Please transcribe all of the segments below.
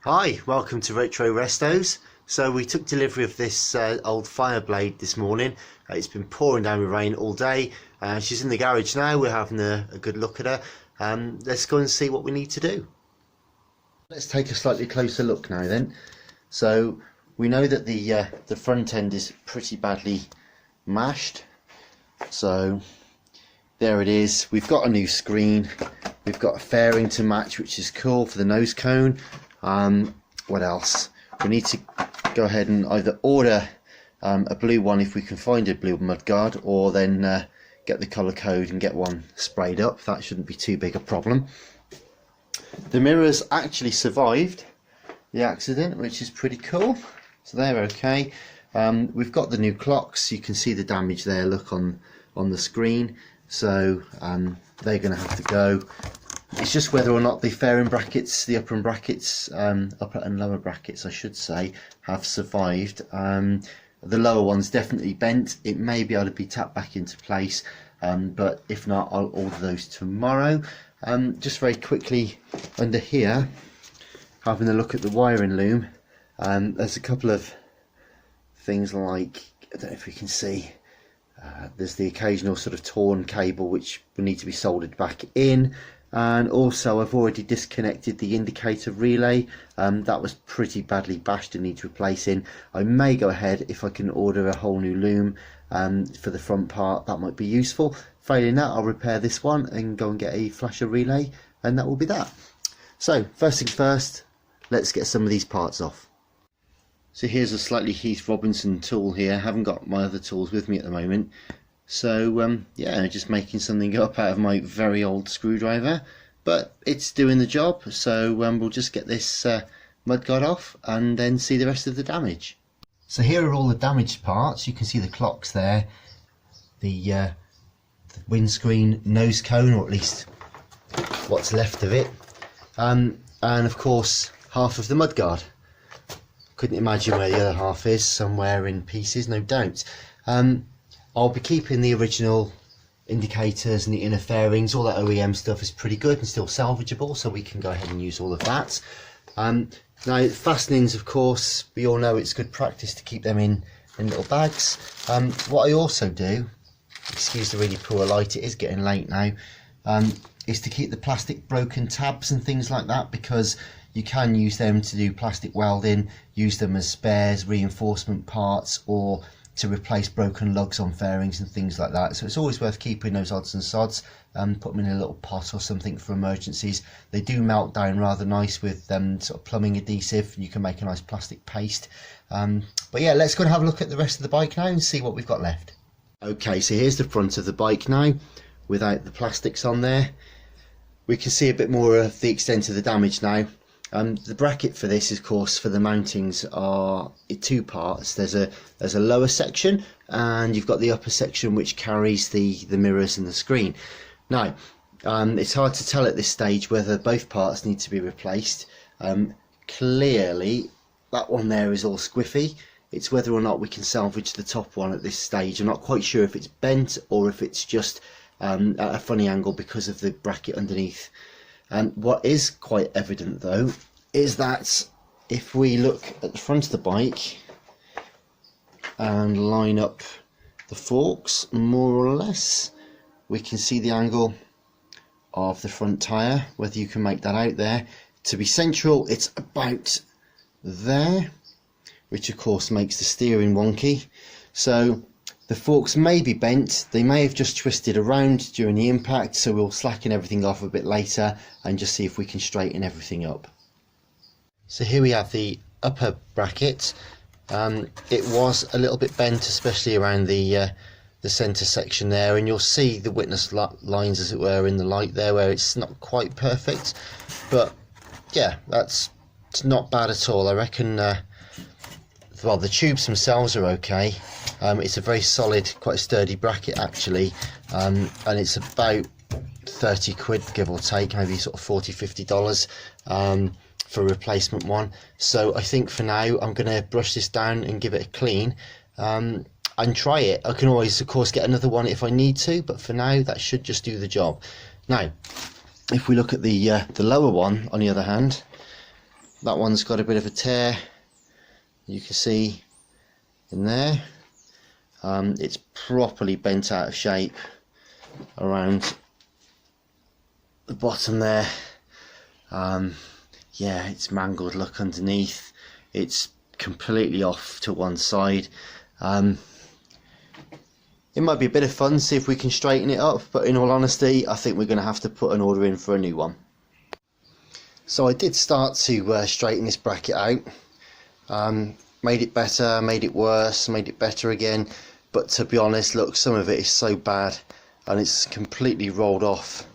Hi, welcome to Retro Restos. So we took delivery of this old Fireblade this morning. It's been pouring down with rain all day. She's in the garage now. We're having a good look at her. Let's go and see what we need to do. Let's take a slightly closer look now then. So we know that the front end is pretty badly mashed. So there it is. We've got a new screen. We've got a fairing to match, which is cool for the nose cone. What else? We need to go ahead and either order a blue one if we can find a blue mudguard, or then get the colour code and get one sprayed up. That shouldn't be too big a problem. The mirrors actually survived the accident, which is pretty cool, so they're okay. We've got the new clocks. You can see the damage there, look on the screen, so they're going to have to go. It's just whether or not the fairing brackets, the upper and brackets, upper and lower brackets I should say, have survived. The lower one's definitely bent. It may be able to be tapped back into place, but if not, I'll order those tomorrow. Just very quickly under here, having a look at the wiring loom, there's a couple of things like, I don't know if you can see, there's the occasional sort of torn cable which will need to be soldered back in. And also I've already disconnected the indicator relay. That was pretty badly bashed and needs replacing. I may go ahead if I can order a whole new loom for the front part. That might be useful. Failing that, I'll repair this one and go and get a flasher relay, and that will be that. So first things first, let's get some of these parts off. So here's a slightly Heath Robinson tool here. I haven't got my other tools with me at the moment. So yeah, just making something up out of my very old screwdriver, but it's doing the job. So we'll just get this mudguard off and then see the rest of the damage. So here are all the damaged parts. You can see the clocks there, the windscreen nose cone, or at least what's left of it, and of course half of the mudguard. Couldn't imagine where the other half is, somewhere in pieces, no doubt. I'll be keeping the original indicators and the inner fairings. All that OEM stuff is pretty good and still salvageable, so we can go ahead and use all of that. Now fastenings, of course, we all know it's good practice to keep them in little bags. What I also do, excuse the really poor light, it is getting late now, is to keep the plastic broken tabs and things like that, because you can use them to do plastic welding, use them as spares, reinforcement parts, or to replace broken lugs on fairings and things like that. So it's always worth keeping those odds and sods. Put them in a little pot or something for emergencies. They do melt down rather nice with sort of plumbing adhesive, and you can make a nice plastic paste. But yeah, let's go and have a look at the rest of the bike now and see what we've got left. Okay, so here's the front of the bike now, without the plastics on there. We can see a bit more of the extent of the damage now. The bracket for this, of course, for the mountings are in two parts. There's a lower section, and you've got the upper section which carries the mirrors and the screen. Now, it's hard to tell at this stage whether both parts need to be replaced. Clearly, that one there is all squiffy. It's whether or not we can salvage the top one at this stage. I'm not quite sure if it's bent or if it's just at a funny angle because of the bracket underneath. And what is quite evident though is that if we look at the front of the bike and line up the forks more or less, we can see the angle of the front tyre, whether you can make that out there. To be central, it's about there, which of course makes the steering wonky. So the forks may be bent, they may have just twisted around during the impact, so we'll slacken everything off a bit later and just see if we can straighten everything up. So here we have the upper bracket. It was a little bit bent, especially around the centre section there, and you'll see the witness lines, as it were, in the light there where it's not quite perfect. But yeah, it's not bad at all. I reckon, well, the tubes themselves are okay. It's a very solid, quite sturdy bracket actually, and it's about 30 quid give or take, maybe sort of $40–50 for a replacement one. So I think for now I'm going to brush this down and give it a clean and try it. I can always of course get another one if I need to, but for now that should just do the job. Now if we look at the lower one on the other hand, That one's got a bit of a tear, you can see in there. It's properly bent out of shape around the bottom there. Yeah, it's mangled look underneath. It's completely off to one side. It might be a bit of fun, see if we can straighten it up, but in all honesty I think we're going to have to put an order in for a new one. So I did start to straighten this bracket out. Made it better, made it worse, made it better again, but to be honest, look, some of it is so bad and it's completely rolled off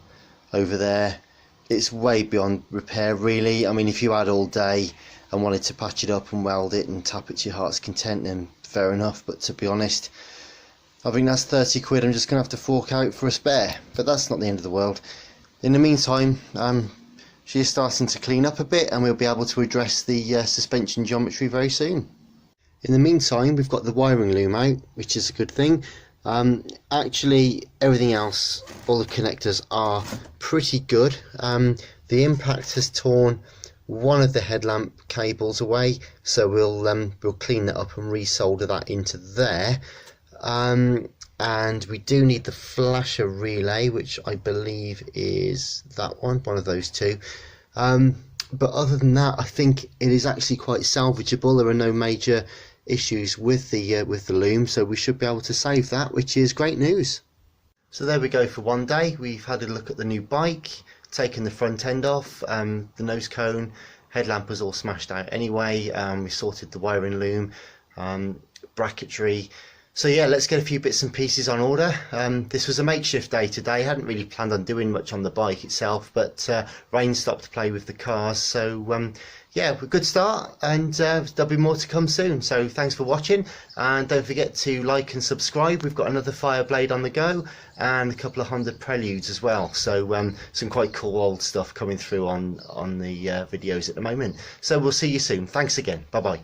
over there. It's way beyond repair really. I mean, if you had all day and wanted to patch it up and weld it and tap it to your heart's content, then fair enough, but to be honest, I think that's 30 quid I'm just going to have to fork out for a spare, but that's not the end of the world. In the meantime, she is starting to clean up a bit and we'll be able to address the suspension geometry very soon. In the meantime, we've got the wiring loom out, which is a good thing. Actually, everything else, all the connectors are pretty good. The impact has torn one of the headlamp cables away, so we'll clean that up and resolder that into there. And we do need the flasher relay, which I believe is that one of those two. But other than that, I think it is actually quite salvageable. There are no major issues with the loom, so we should be able to save that, which is great news. So there we go for one day. We've had a look at the new bike, taken the front end off, the nose cone, headlamp was all smashed out anyway. We sorted the wiring loom, bracketry. So yeah, let's get a few bits and pieces on order. This was a makeshift day today. I hadn't really planned on doing much on the bike itself, but rain stopped to play with the cars, so yeah, a good start, and there'll be more to come soon. So thanks for watching, and don't forget to like and subscribe. We've got another Fireblade on the go and a couple of Honda Preludes as well, so some quite cool old stuff coming through on the videos at the moment. So we'll see you soon. Thanks again. Bye bye.